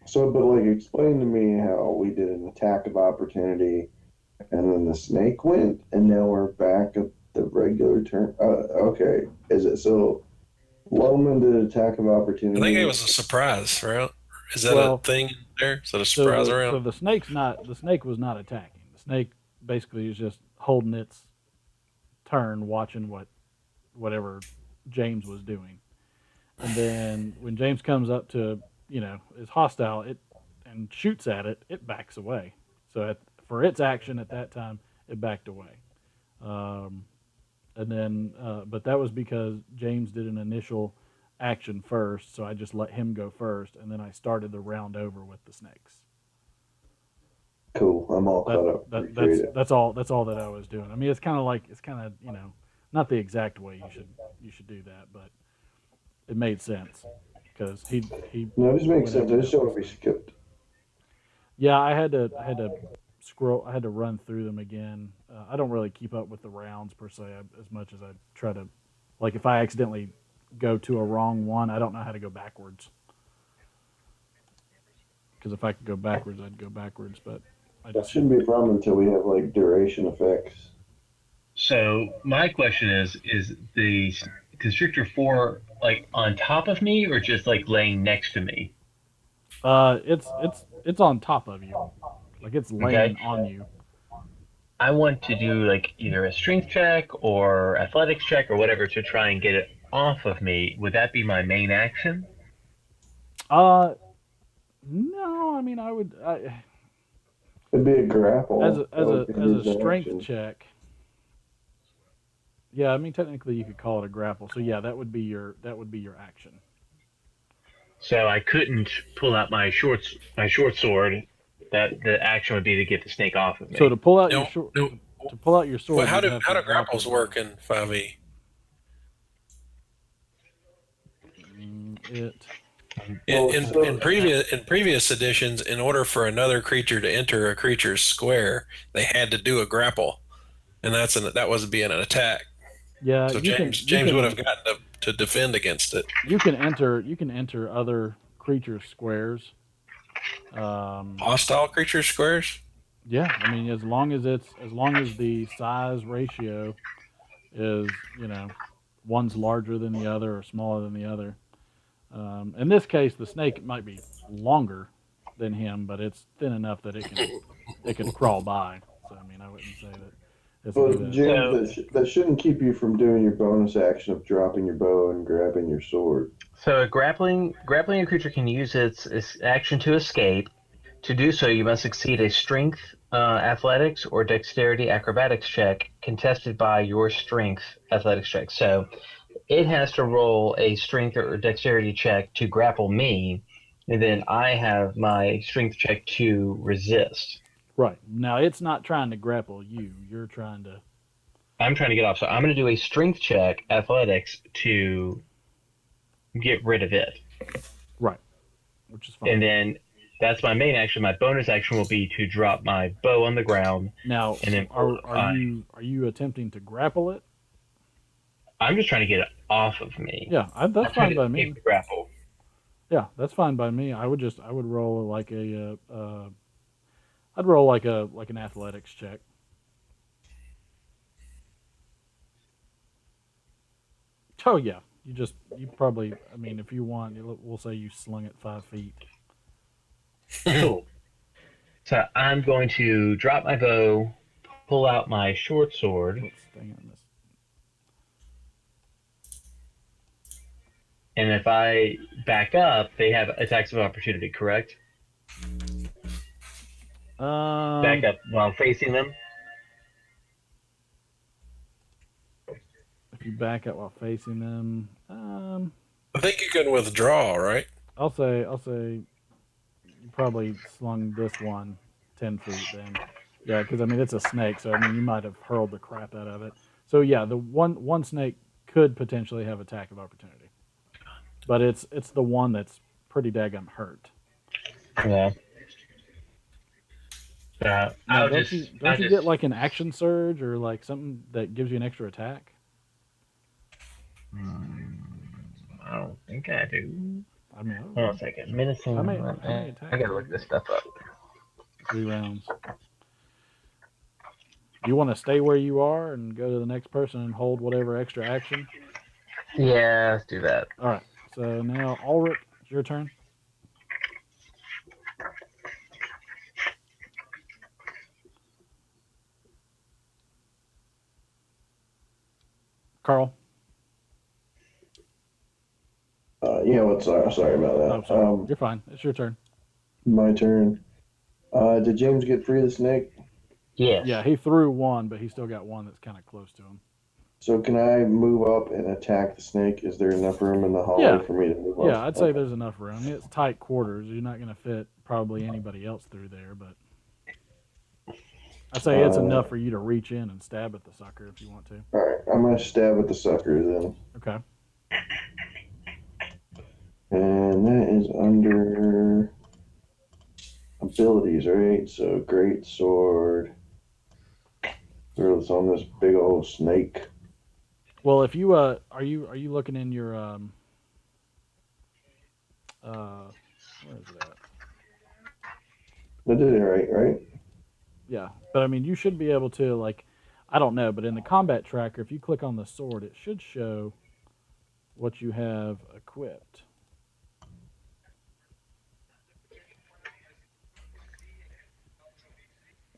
So, but like, explain to me how we did an attack of opportunity, and then the snake went, and now we're back at the regular turn. Okay, is it so? Loman did attack of I think it opportunity. was a surprise, right? Is that a Well, thing there? Is that a so surprise the around? so the snake's not the snake was not attacking. The snake basically is just holding its turn, watching whatever James was doing. And then when James comes up to, is hostile, it and shoots at it, it backs away. So for its action at that time, it backed away. Um, and then, but that was because James did an initial action first, so I just let him go first, and then I started the round over with the snakes. Cool. I'm all That caught up. that Appreciate that's it. that's all that's all that I was doing. I mean, it's kind of not the exact way you should do that, but it made sense because he No, this makes went sense. after I just that don't one want to be snake. skipped. Yeah, I had to scroll. I had to run through them again. I don't really keep up with the rounds per se as much as I try to. Like if I accidentally go to a wrong one, I don't know how to go backwards. Because if I could go backwards, I'd go backwards. But I That just shouldn't be a problem until we have like duration effects. So my question is the constrictor four like on top of me or just like laying next to me? it's on top of you, like it's Okay. laying on you. I want to do like either a strength check or athletics check or whatever to try and get it off of me. Would that be my main action? Uh, no, I mean It'd be a as grapple. a That as would a be as a his strength action. check. Yeah, I mean technically you could call it a grapple. So yeah, that would be your action. So I couldn't pull out my short sword. That the action would be to get the snake off of So to me. pull out your No, short no. to pull out your Well, sword, you'd have how to do grapple grapples them. work in 5e? It Well, so In previous editions, in order for another creature to enter a creature's square, they had to do a grapple, and that was being an attack. Yeah, So you can you James would have can gotten to defend against it. you can enter other creatures' squares. Um, Hostile creature squares. yeah, I mean as long as the size ratio is one's larger than the other or smaller than the other. In this case, the snake might be longer than him, but it's thin enough that it can crawl by. So I mean, I wouldn't say that it's a but good. James, So that shouldn't keep you from doing your bonus action of dropping your bow and grabbing your sword. so a grappling a creature can use its action to escape. To do so, you must succeed a strength, athletics, or dexterity acrobatics check contested by your strength athletics check. So it has to roll a strength or dexterity check to grapple me, and then I have my strength check to resist. Right now, it's not trying to grapple you. You're trying to. I'm trying to get off, so I'm going to do a strength check, athletics, to get rid of it. Right, which is fine. And then that's my main action. My bonus action will be to drop my bow on the ground Now, and then pull are up are my. you are you attempting to grapple it? I'm just trying to get it off of me. Yeah, that's I'm trying fine to by escape me. the grapple. Yeah, that's fine by me. I would roll like I'd roll like an athletics check. Oh yeah, you probably. I mean, if you want, we'll say you slung it 5 feet. Cool. So I'm going to drop my bow, pull out my short sword, Whoops, dang on this. and if I back up, they have attacks of opportunity, correct? Back Um, up while facing them. if you back up while facing them, I think you can withdraw, right? I'll say you probably slung this one 10 feet then. Yeah, because I mean it's a snake, so I mean you might have hurled the crap out of it. So yeah, the one snake could potentially have attack of opportunity, but it's the one that's pretty daggum hurt. Yeah. Now, I'll don't just, you I'll don't you get just. like an action surge or like something that gives you an extra attack? Hmm, I don't think I do. I mean, Hold on a second. Menacing. how many attacks? I gotta do look you this get? stuff up. 3 rounds. You want to stay where you are and go to the next person and hold whatever extra action? Yeah, let's do that. All right. So now, Ulrich, it's your turn. Carl. Yeah, what's sorry about Oh, that. sorry. You're fine. It's your turn. My turn. Did James get free of the snake? Yes. Yeah, he threw one, but he still got one that's kind of close to him. So can I move up and attack the snake? Is there enough room in the hallway Yeah. for me to move Yeah, up? I'd say there's enough room. It's tight quarters. You're not going to fit probably anybody else through there, but I'd say it's enough for you to reach in and stab at the sucker if you want to. All right, I'm gonna stab at the sucker then, Okay. and that is under abilities, right? So great sword. Throws on this big old snake. Well, if you are you looking in your where is it at? I did it right? Yeah, but I mean, you should be able to like, I don't know, but in the combat tracker, if you click on the sword, it should show what you have equipped.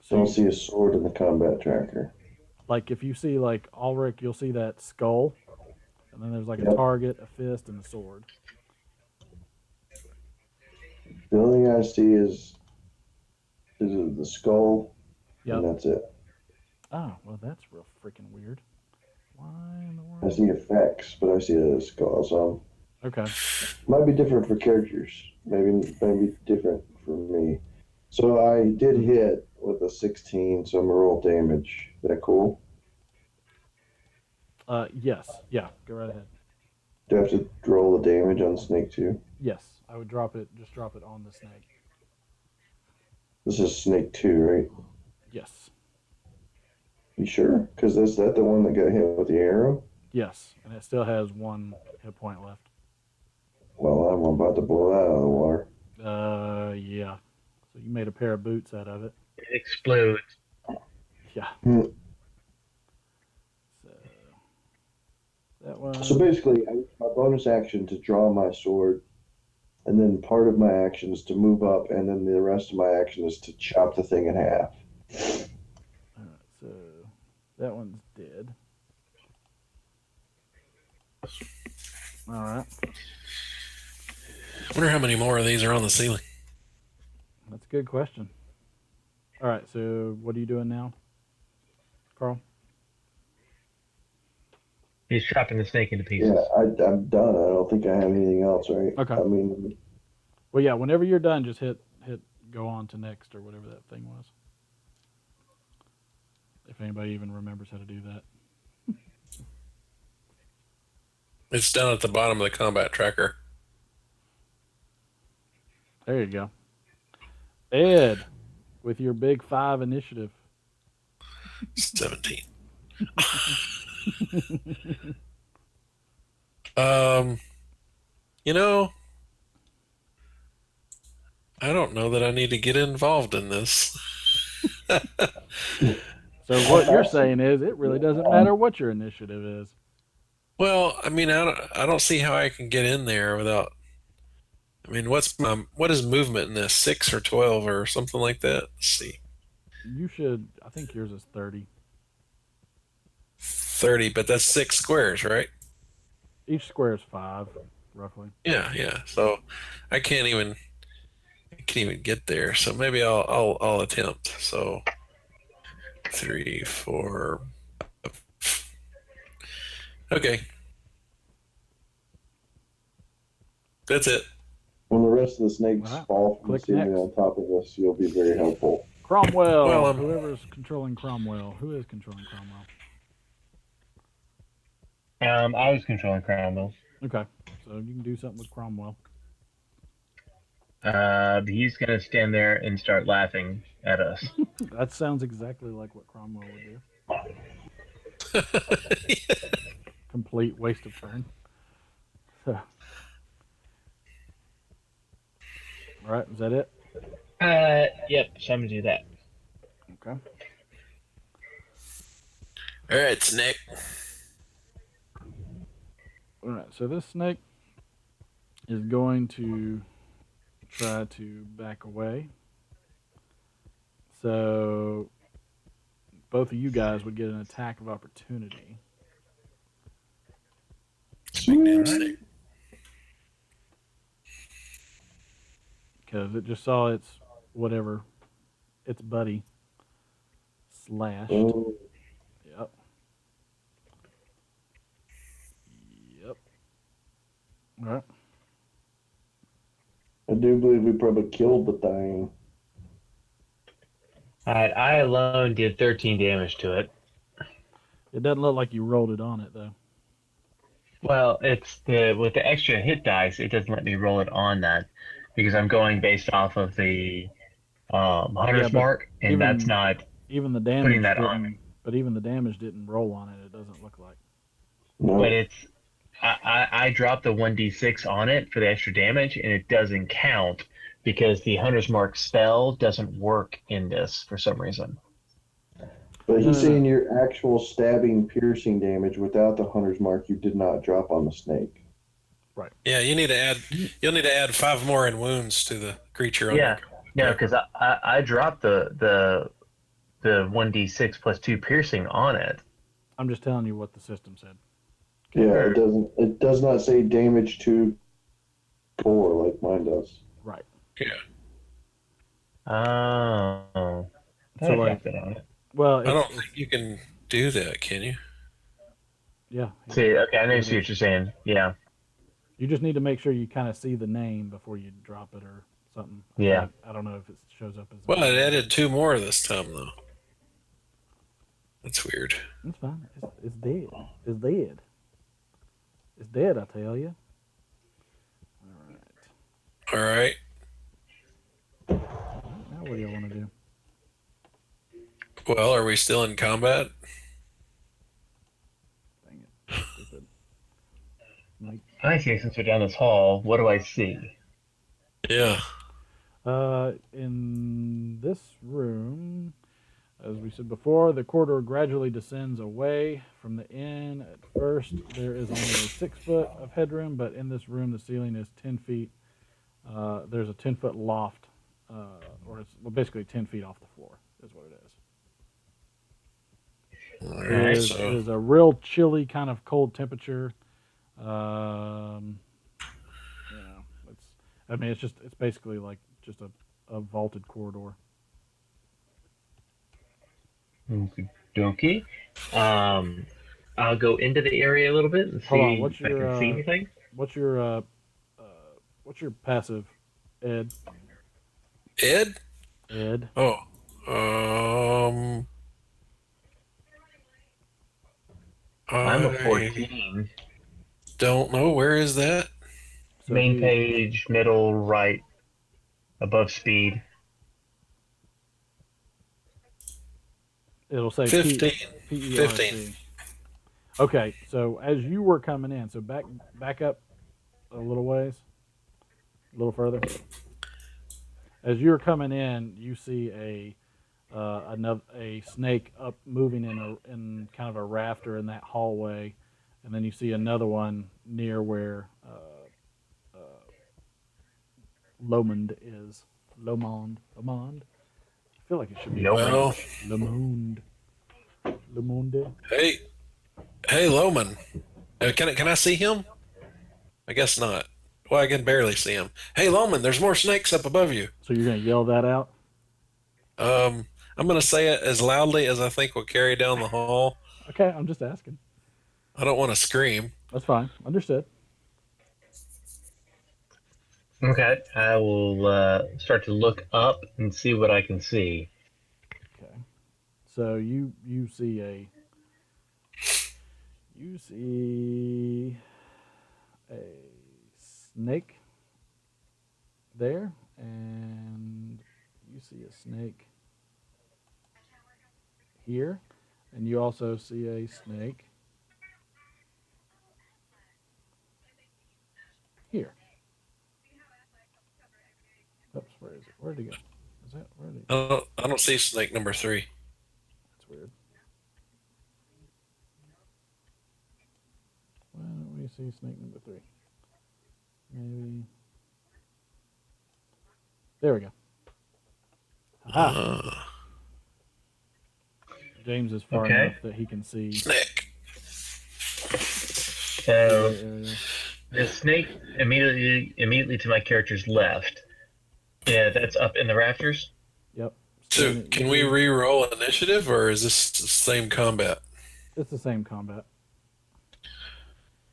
So Don't see a sword in the combat tracker. like if you see like Ulrich, you'll see that skull, and then there's like a Yep. target, a fist, and a sword. The only thing I see is the skull, Yep. and that's it. Oh, well, that's real freaking weird. Why in the I world? see effects, but I see a skull. So Okay. might be different for characters. Maybe different for me. So I did hit with a 16, so I'm gonna roll damage. Is that cool? Yes. Yeah. Go right ahead. Do I have to roll the damage on the snake too? Yes, I would drop it. Just drop it on the snake. This is snake 2, right? Yes. You sure? Because is that the one that got hit with the arrow? Yes, and it still has 1 hit point left. Well, I'm about to blow that out of the water. Yeah. So you made a pair of boots out of it. It explodes. Yeah. Hmm. So that was. So basically, my bonus action to draw my sword, and then part of my action is to move up, and then the rest of my action is to chop the thing in half. All right, so that one's dead. All right. I wonder how many more of these are on the ceiling. That's a good question. All right, so what are you doing now, Carl? He's chopping the snake into pieces. Yeah, I'm done. I don't think I have anything else, right? Okay. I mean, Well, yeah. Whenever you're done, just hit go on to next or whatever that thing was. If anybody even remembers how to do that. It's down at the bottom of the combat tracker. There you go. Ed, with your big 5 initiative. 17. You know, I don't know that I need to get involved in this. So what you're saying is it really doesn't matter what your initiative is. Well, I mean, I don't see how I can get in there without. I mean, what is movement in this? 6 or 12 or something like that? Let's see. You should. I think yours is 30. 30, but that's 6 squares, right? Each square is 5, roughly. Yeah. So I can't even get there. So maybe I'll attempt. So 3, 4. Okay. That's it. when the rest of the snakes All right. fall from the Click ceiling next. on top of us, you'll be very helpful. Cromwell. Well, whoever's controlling Cromwell. Who is controlling Cromwell? I was controlling Cromwell. Okay. So you can do something with Cromwell. He's gonna stand there and start laughing at us. That sounds exactly like what Cromwell would do. Complete waste of turn. So, All right, is that it? Yep. So I'm gonna do that. Okay. All right, snake. All right, so this snake is going to try to back away. So both of you guys would get an attack of opportunity Big damn Sweet. snake. because it just saw its whatever its buddy slashed. Oh, Yep. Yep. All right. I do believe we probably killed the thing. All right. I alone did 13 damage to it. It doesn't look like you rolled it on it though. Well, it's the with the extra hit dice, it doesn't let me roll it on that because I'm going based off of the Yeah, hunter's but mark, and that's even not even the putting damage that on. didn't. But even the damage didn't roll on it. It doesn't look like. But No. it's I dropped the 1d6 on it for the extra damage, and it doesn't count because the hunter's mark spell doesn't work in this for some reason. But No, he's no, no. saying your actual stabbing, piercing damage without the hunter's mark, you did not drop on the snake. Right. Yeah, you need to add. You'll need to add 5 more in wounds to the creature on your Yeah, no, character. because I dropped the 1d6 plus 2 piercing on it. I'm just telling you what the system said. Yeah, Sure. it doesn't. It does not say damage to core like mine does. Right. Yeah. Oh, I thought So I like, dropped it on it. well, I don't it's think you can do that, can you? yeah. See, okay, I know Here you it see is. what you're saying. Yeah, You just need to make sure you kind of see the name before you drop it or something. I yeah. think I don't know if it shows up as a Well, it name. added 2 more this time though. That's weird. It's fine. It's dead. It's dead. It's dead. I tell you. All right. All right. All right. Now what do y'all want to do? Well, are we still in combat? Dang it. Stupid. Like, I see. Since we're down this hall, what do I see? Yeah. in this room, as we said before, the corridor gradually descends away from the inn. At first, there is only a 6 foot of headroom, but in this room, the ceiling is 10 feet. There's a 10-foot loft, or it's basically 10 feet off the floor, is what it is. All It right. is, it is a real chilly, kind of cold temperature. Um, you know, I mean, it's basically like just a vaulted corridor. Okie dokie. Um, I'll go into the area a little bit and Hold on, see if I can see anything. what's your uh, what's your passive, Ed? Ed? Ed. Oh. Um. I'm a I 14. don't know. Where is that? So if Main you, page, middle, right, above speed. it'll say 15. PERC. 15. Okay, so as you were coming in, so back up a little ways, a little further. As you're coming in, you see a snake up moving in kind of a rafter in that hallway, and then you see another one near where Lomond is. Lomond. I feel like it should be Well, French. Lomonde. hey, hey, Loman. Can I see him? I guess not. Well, I can barely see him. Hey, Loman, there's more snakes up above you. So you're gonna yell that out? I'm gonna say it as loudly as I think will carry down the hall. Okay, I'm just asking. I don't want to scream. That's fine. Understood. Okay, I will start to look up and see what I can see. Okay. So you see a snake there, and you see a snake here, and you also see a snake here. Oh, Where is it? Where'd it go? Is that where did it I go? don't see snake number 3. That's weird. Why don't we see snake number 3? Maybe. There we go. Aha. James is far Okay. enough that he can see. Snake. So area. the snake immediately to my character's left. Yeah, that's up in the rafters. Yep. So Staring at can you. we re-roll initiative, or is this the same combat? It's the same combat.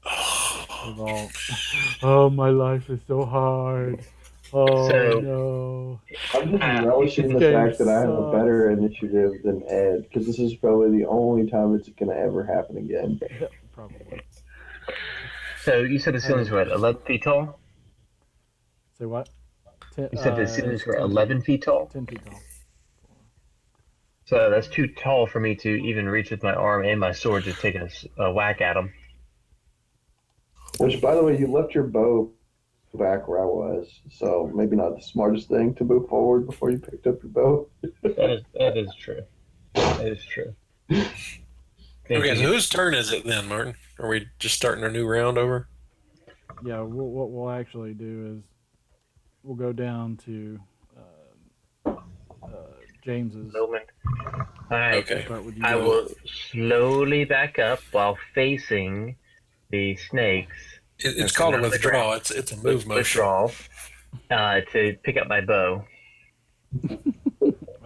We've all. Oh, my life is so hard. Oh So- no. I'm just Ah, relishing the this fact that game I have a sucks. better initiative than Ed, because this is probably the only time it's going to ever happen again. Yep, probably. So you said the ceilings were what, 11 feet tall? Say what? You said the ceilings were 10 11 feet tall? 10 feet tall. So that's too tall for me to even reach with my arm and my sword to take a whack at them. Which, by the way, you left your bow back where I was, so maybe not the smartest thing to move forward before you picked up your bow. That is true. That is true. Thank Okay, so you. whose turn is it then, Martin? Are we just starting a new round over? Yeah, what we'll actually do is we'll go down to James's. Moment. All right. Okay. Start with you I guys. will slowly back up while facing the snakes. It's called a withdraw. It's a move motion. Withdrawal to pick up my bow.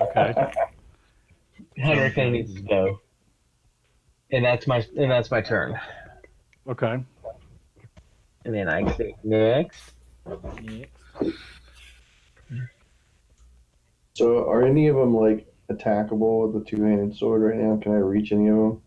Okay. Hunter kind of needs his bow, and that's my turn. Okay. And then I say next. Next. So, are any of them like attackable with the two-handed sword right now? Can I reach any of them?